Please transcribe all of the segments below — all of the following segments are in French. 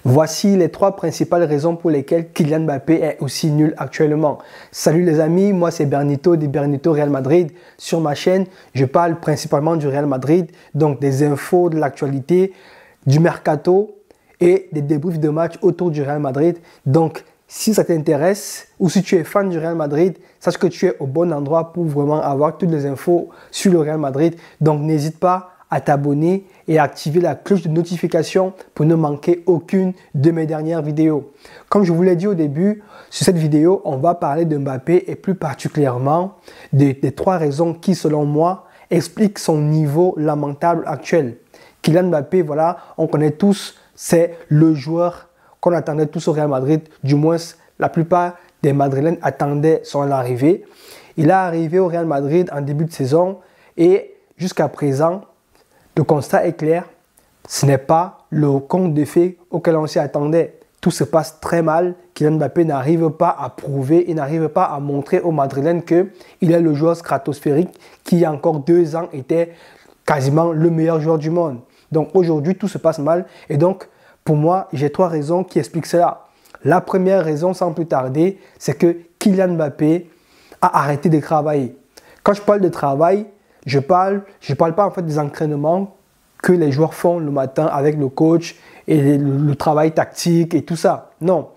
Voici les 3 principales raisons pour lesquelles Kylian Mbappé est aussi nul actuellement. Salut les amis, moi c'est Bernito de Bernito Real Madrid. Sur ma chaîne, je parle principalement du Real Madrid, donc des infos, de l'actualité, du mercato et des débriefs de matchs autour du Real Madrid. Donc si ça t'intéresse ou si tu es fan du Real Madrid, sache que tu es au bon endroit pour vraiment avoir toutes les infos sur le Real Madrid. Donc n'hésite pas à t'abonner et à activer la cloche de notification pour ne manquer aucune de mes dernières vidéos. Comme je vous l'ai dit au début, sur cette vidéo, on va parler de Mbappé et plus particulièrement des 3 raisons qui, selon moi, expliquent son niveau lamentable actuel. Kylian Mbappé, voilà, on connaît tous, c'est le joueur qu'on attendait tous au Real Madrid, du moins la plupart des Madrilènes attendaient son arrivée. Il est arrivé au Real Madrid en début de saison et jusqu'à présent, le constat est clair, ce n'est pas le conte de fées auquel on s'y attendait. Tout se passe très mal. Kylian Mbappé n'arrive pas à prouver, il n'arrive pas à montrer aux Madrilènes qu'il est le joueur stratosphérique qui, il y a encore 2 ans, était quasiment le meilleur joueur du monde. Donc aujourd'hui, tout se passe mal. Et donc, pour moi, j'ai 3 raisons qui expliquent cela. La première raison, sans plus tarder, c'est que Kylian Mbappé a arrêté de travailler. Quand je parle de travail, je parle pas en fait des entraînements que les joueurs font le matin avec le coach et le travail tactique et tout ça. Non,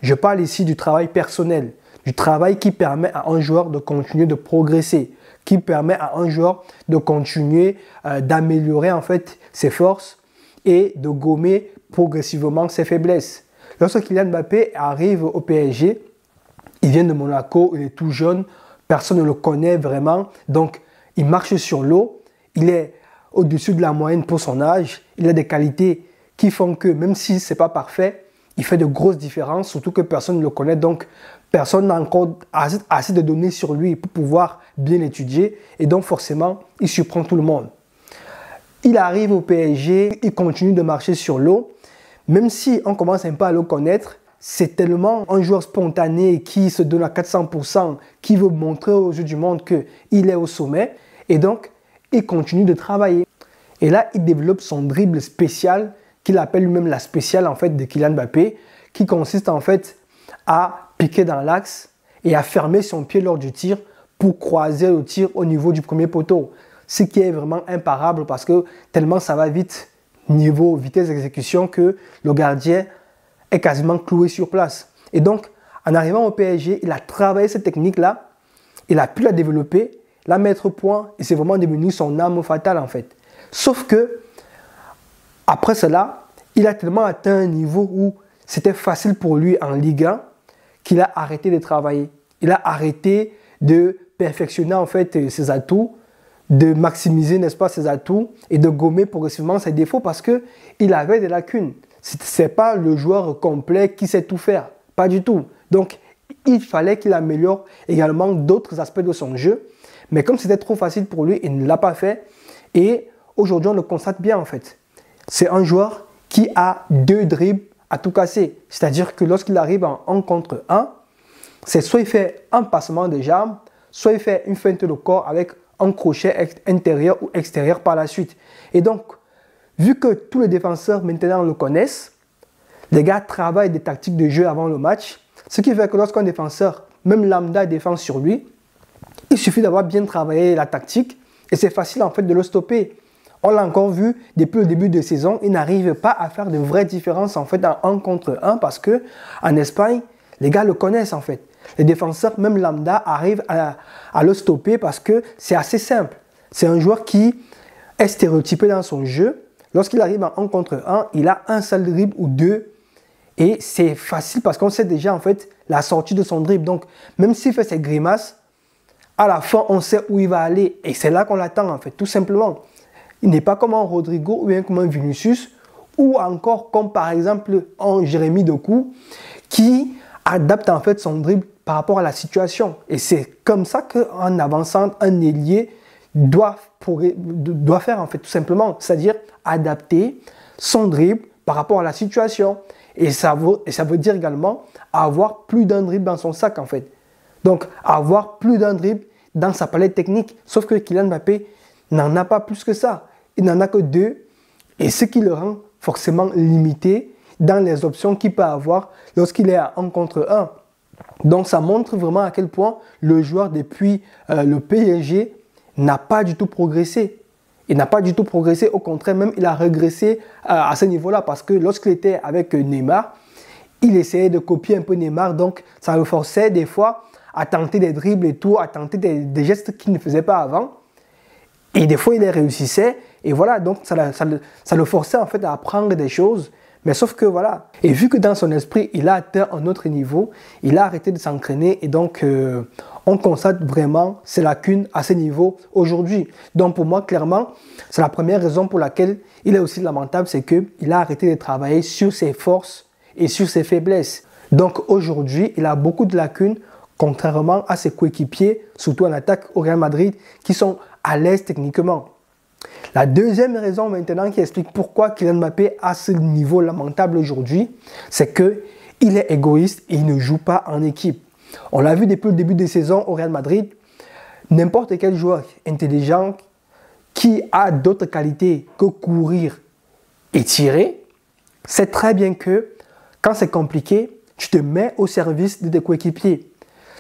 je parle ici du travail personnel, du travail qui permet à un joueur de continuer de progresser, qui permet à un joueur de continuer d'améliorer en fait ses forces et de gommer progressivement ses faiblesses. Lorsque Kylian Mbappé arrive au PSG, il vient de Monaco, il est tout jeune, personne ne le connaît vraiment, donc il marche sur l'eau, il est au-dessus de la moyenne pour son âge, il a des qualités qui font que même si ce n'est pas parfait, il fait de grosses différences, surtout que personne ne le connaît, donc personne n'a encore assez de données sur lui pour pouvoir bien l'étudier et donc forcément, il surprend tout le monde. Il arrive au PSG, il continue de marcher sur l'eau, même si on commence un peu à le connaître, c'est tellement un joueur spontané qui se donne à 400%, qui veut montrer aux yeux du monde qu'il est au sommet. Et donc, il continue de travailler. Et là, il développe son dribble spécial, qu'il appelle lui-même la spéciale en fait de Kylian Mbappé, qui consiste en fait à piquer dans l'axe et à fermer son pied lors du tir pour croiser le tir au niveau du premier poteau. Ce qui est vraiment imparable parce que tellement ça va vite, niveau vitesse d'exécution, que le gardien est quasiment cloué sur place. Et donc, en arrivant au PSG, il a travaillé cette technique-là, il a pu la développer, la mettre au point, et c'est vraiment devenu son arme fatale en fait. Sauf que, après cela, il a tellement atteint un niveau où c'était facile pour lui en Ligue 1 qu'il a arrêté de travailler. Il a arrêté de perfectionner en fait ses atouts, de maximiser, n'est-ce pas, ses atouts et de gommer progressivement ses défauts parce qu'il avait des lacunes. Ce n'est pas le joueur complet qui sait tout faire, pas du tout. Donc, il fallait qu'il améliore également d'autres aspects de son jeu. Mais comme c'était trop facile pour lui, il ne l'a pas fait. Et aujourd'hui, on le constate bien en fait. C'est un joueur qui a 2 dribbles à tout casser. C'est-à-dire que lorsqu'il arrive en 1 contre 1, c'est soit il fait un passement de jambes, soit il fait une feinte de corps avec un crochet intérieur ou extérieur par la suite. Et donc, vu que tous les défenseurs maintenant le connaissent, les gars travaillent des tactiques de jeu avant le match, ce qui fait que lorsqu'un défenseur, même lambda, défend sur lui, il suffit d'avoir bien travaillé la tactique et c'est facile en fait de le stopper. On l'a encore vu depuis le début de saison, il n'arrive pas à faire de vraies différences en fait en 1 contre 1 parce que en Espagne, les gars le connaissent en fait. Les défenseurs, même lambda, arrivent à le stopper parce que c'est assez simple. C'est un joueur qui est stéréotypé dans son jeu. Lorsqu'il arrive en 1 contre 1, il a un seul dribble ou 2 et c'est facile parce qu'on sait déjà en fait la sortie de son dribble. Donc même s'il fait ses grimaces, à la fin on sait où il va aller et c'est là qu'on l'attend en fait, tout simplement. Il n'est pas comme un Rodrigo ou bien comme un Vinicius ou encore comme par exemple un Jérémy Doku qui adapte en fait son dribble par rapport à la situation. Et c'est comme ça qu'en avançant, un ailier doit faire en fait tout simplement, c'est-à-dire adapter son dribble par rapport à la situation. Et ça veut dire également avoir plus d'un dribble dans son sac en fait. Donc avoir plus d'un dribble dans sa palette technique. Sauf que Kylian Mbappé n'en a pas plus que ça. Il n'en a que 2. Et ce qui le rend forcément limité, dans les options qu'il peut avoir lorsqu'il est à 1 contre 1. Donc ça montre vraiment à quel point le joueur depuis le PSG n'a pas du tout progressé. Il n'a pas du tout progressé, au contraire même il a régressé à ce niveau-là parce que lorsqu'il était avec Neymar, il essayait de copier un peu Neymar, donc ça le forçait des fois à tenter des dribbles et tout, à tenter des gestes qu'il ne faisait pas avant. Et des fois il les réussissait et voilà, donc ça le forçait en fait à apprendre des choses. Mais sauf que voilà, et vu que dans son esprit, il a atteint un autre niveau, il a arrêté de s'entraîner et donc on constate vraiment ses lacunes à ce niveau aujourd'hui. Donc pour moi, clairement, c'est la première raison pour laquelle il est aussi lamentable, c'est qu'il a arrêté de travailler sur ses forces et sur ses faiblesses. Donc aujourd'hui, il a beaucoup de lacunes, contrairement à ses coéquipiers, surtout en attaque au Real Madrid, qui sont à l'aise techniquement. La deuxième raison maintenant qui explique pourquoi Kylian Mbappé a ce niveau lamentable aujourd'hui, c'est qu'il est égoïste et il ne joue pas en équipe. On l'a vu depuis le début de saison au Real Madrid, n'importe quel joueur intelligent qui a d'autres qualités que courir et tirer, sait très bien que quand c'est compliqué, tu te mets au service de tes coéquipiers.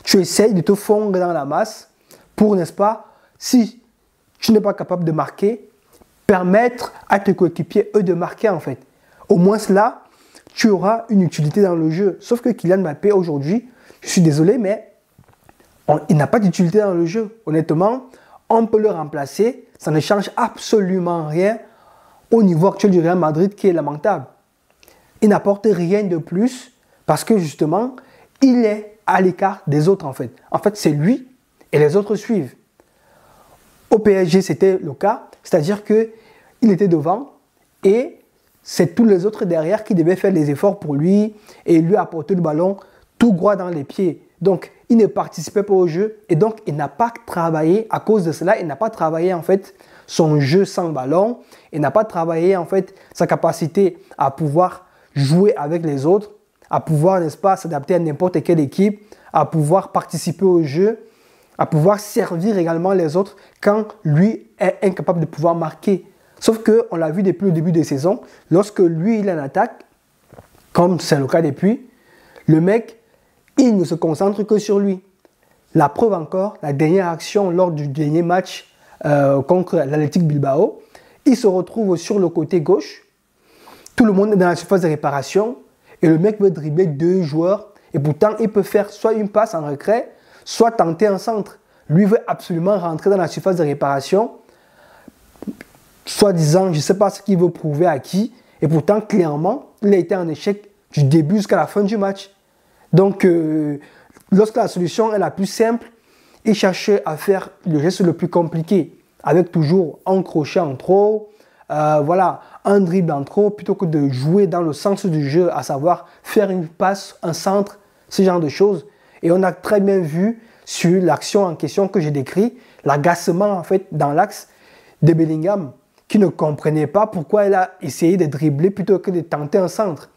Tu essayes de te fondre dans la masse pour, n'est-ce pas, si tu n'es pas capable de marquer, permettre à tes coéquipiers, eux, de marquer en fait. Au moins cela, tu auras une utilité dans le jeu. Sauf que Kylian Mbappé aujourd'hui, je suis désolé, mais il n'a pas d'utilité dans le jeu. Honnêtement, on peut le remplacer. Ça ne change absolument rien au niveau actuel du Real Madrid qui est lamentable. Il n'apporte rien de plus parce que justement, il est à l'écart des autres en fait. En fait, c'est lui et les autres suivent. Au PSG, c'était le cas, c'est-à-dire qu'il était devant et c'est tous les autres derrière qui devaient faire les efforts pour lui et lui apporter le ballon tout droit dans les pieds. Donc, il ne participait pas au jeu et donc il n'a pas travaillé, à cause de cela, il n'a pas travaillé en fait son jeu sans ballon, il n'a pas travaillé en fait sa capacité à pouvoir jouer avec les autres, à pouvoir, n'est-ce pas, s'adapter à n'importe quelle équipe, à pouvoir participer au jeu, à pouvoir servir également les autres quand lui est incapable de pouvoir marquer. Sauf qu'on l'a vu depuis le début de saison, lorsque lui il est en attaque, comme c'est le cas depuis, le mec, il ne se concentre que sur lui. La preuve encore, la dernière action lors du dernier match contre l'Athletic Bilbao, il se retrouve sur le côté gauche, tout le monde est dans la surface de réparation et le mec veut dribbler 2 joueurs et pourtant il peut faire soit une passe en retrait, soit tenter un centre. Lui veut absolument rentrer dans la surface de réparation, soi-disant, je ne sais pas ce qu'il veut prouver à qui, et pourtant, clairement, il a été en échec du début jusqu'à la fin du match. Donc, lorsque la solution est la plus simple, il cherchait à faire le geste le plus compliqué, avec toujours un crochet en trop, voilà, un dribble en trop, plutôt que de jouer dans le sens du jeu, à savoir faire une passe, un centre, ce genre de choses. Et on a très bien vu sur l'action en question que j'ai décrit, l'agacement en fait dans l'axe de Bellingham, qui ne comprenait pas pourquoi il a essayé de dribbler plutôt que de tenter un centre.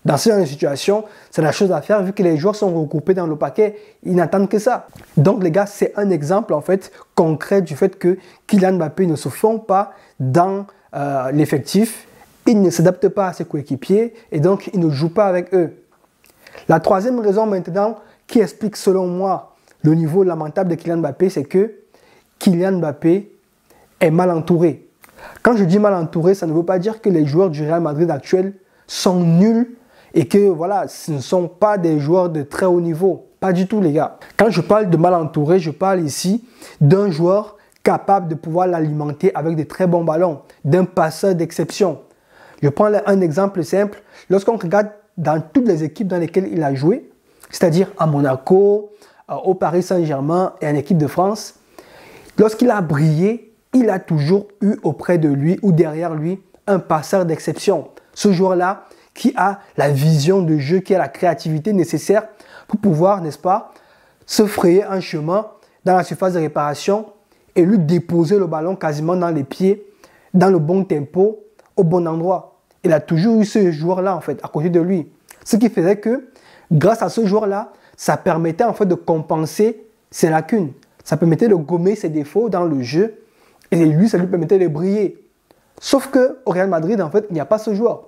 Dans ce genre de situation, c'est la chose à faire vu que les joueurs sont regroupés dans le paquet, ils n'attendent que ça. Donc les gars, c'est un exemple en fait concret du fait que Kylian Mbappé ne se fond pas dans l'effectif, il ne s'adapte pas à ses coéquipiers et donc il ne joue pas avec eux. La troisième raison maintenant qui explique selon moi le niveau lamentable de Kylian Mbappé, c'est que Kylian Mbappé est mal entouré. Quand je dis mal entouré, ça ne veut pas dire que les joueurs du Real Madrid actuel sont nuls et que voilà, ce ne sont pas des joueurs de très haut niveau. Pas du tout les gars. Quand je parle de mal entouré, je parle ici d'un joueur capable de pouvoir l'alimenter avec de très bons ballons, d'un passeur d'exception. Je prends un exemple simple. Lorsqu'on regarde dans toutes les équipes dans lesquelles il a joué, c'est-à-dire à Monaco, au Paris Saint-Germain et en équipe de France, lorsqu'il a brillé, il a toujours eu auprès de lui ou derrière lui un passeur d'exception. Ce joueur-là qui a la vision de jeu, qui a la créativité nécessaire pour pouvoir, n'est-ce pas, se frayer un chemin dans la surface de réparation et lui déposer le ballon quasiment dans les pieds, dans le bon tempo, au bon endroit. Il a toujours eu ce joueur-là, en fait, à côté de lui. Ce qui faisait que, grâce à ce joueur-là, ça permettait, en fait, de compenser ses lacunes. Ça permettait de gommer ses défauts dans le jeu. Et lui, ça lui permettait de briller. Sauf qu'au Real Madrid, en fait, il n'y a pas ce joueur.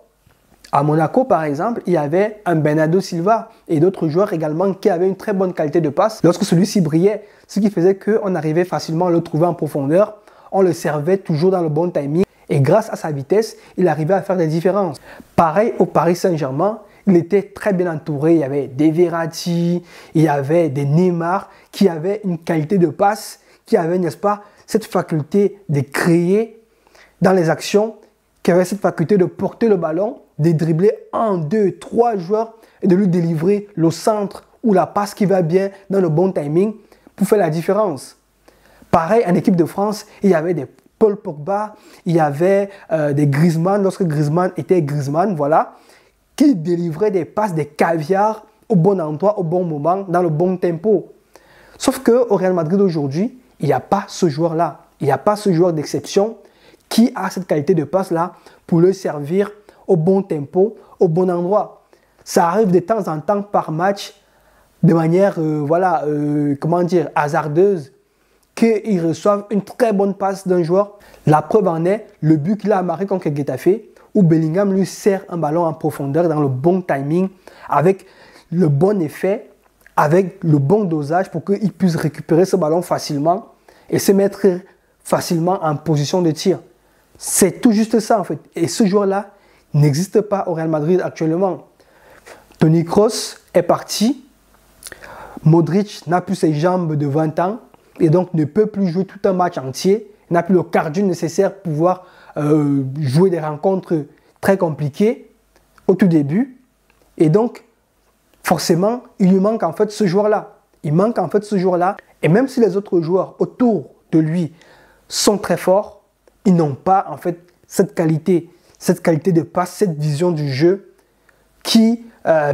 À Monaco, par exemple, il y avait un Bernardo Silva et d'autres joueurs également qui avaient une très bonne qualité de passe lorsque celui-ci brillait, ce qui faisait qu'on arrivait facilement à le trouver en profondeur. On le servait toujours dans le bon timing et grâce à sa vitesse, il arrivait à faire des différences. Pareil au Paris Saint-Germain, il était très bien entouré. Il y avait des Verratti, il y avait des Neymar qui avaient une qualité de passe, qui avaient, n'est-ce pas, cette faculté de créer dans les actions, qui avaient cette faculté de porter le ballon, de dribbler 1, 2, 3 joueurs et de lui délivrer le centre ou la passe qui va bien dans le bon timing pour faire la différence. Pareil, en équipe de France, il y avait des Paul Pogba, il y avait des Griezmann, lorsque Griezmann était Griezmann, voilà, qui délivraient des passes, des caviars au bon endroit, au bon moment, dans le bon tempo. Sauf qu'au Real Madrid aujourd'hui, il n'y a pas ce joueur-là. Il n'y a pas ce joueur d'exception qui a cette qualité de passe-là pour le servir au bon tempo, au bon endroit. Ça arrive de temps en temps par match, de manière, comment dire, hasardeuse, qu'ils reçoivent une très bonne passe d'un joueur. La preuve en est le but qu'il a marqué contre Getafe, où Bellingham lui sert un ballon en profondeur dans le bon timing, avec le bon effet, avec le bon dosage pour qu'il puisse récupérer ce ballon facilement et se mettre facilement en position de tir. C'est tout juste ça en fait. Et ce joueur-là n'existe pas au Real Madrid actuellement. Toni Kroos est parti. Modric n'a plus ses jambes de 20 ans et donc ne peut plus jouer tout un match entier. Il n'a plus le cardio nécessaire pour pouvoir jouer des rencontres très compliquées au tout début. Et donc, forcément, il lui manque en fait ce joueur-là. Il manque en fait ce joueur-là. Et même si les autres joueurs autour de lui sont très forts, ils n'ont pas en fait cette qualité de passe, cette vision du jeu qui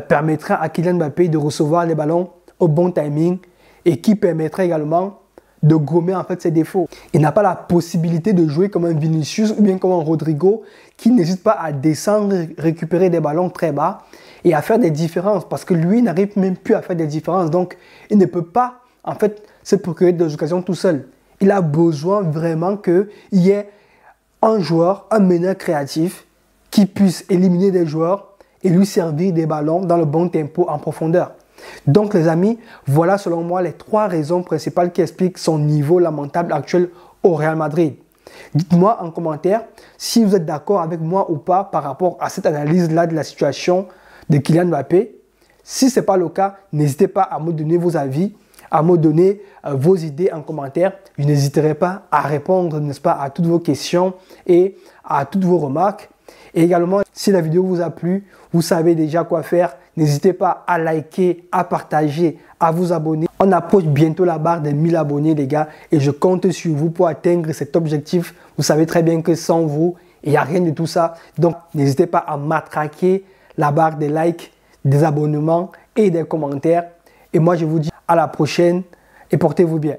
permettra à Kylian Mbappé de recevoir les ballons au bon timing et qui permettra également de gommer en fait ses défauts. Il n'a pas la possibilité de jouer comme un Vinicius ou bien comme un Rodrigo qui n'hésite pas à descendre, récupérer des ballons très bas et à faire des différences parce que lui n'arrive même plus à faire des différences. Donc, il ne peut pas en fait se procurer des occasions tout seul. Il a besoin vraiment qu'il y ait un joueur, un meneur créatif qui puisse éliminer des joueurs et lui servir des ballons dans le bon tempo en profondeur. Donc les amis, voilà selon moi les 3 raisons principales qui expliquent son niveau lamentable actuel au Real Madrid. Dites-moi en commentaire si vous êtes d'accord avec moi ou pas par rapport à cette analyse-là de la situation de Kylian Mbappé. Si ce n'est pas le cas, n'hésitez pas à me donner vos avis, à me donner vos idées en commentaire. Je n'hésiterai pas à répondre, n'est-ce pas, à toutes vos questions et à toutes vos remarques. Et également, si la vidéo vous a plu, vous savez déjà quoi faire. N'hésitez pas à liker, à partager, à vous abonner. On approche bientôt la barre des 1000 abonnés, les gars. Et je compte sur vous pour atteindre cet objectif. Vous savez très bien que sans vous, il n'y a rien de tout ça. Donc, n'hésitez pas à matraquer la barre des likes, des abonnements et des commentaires. Et moi, je vous dis à la prochaine et portez-vous bien.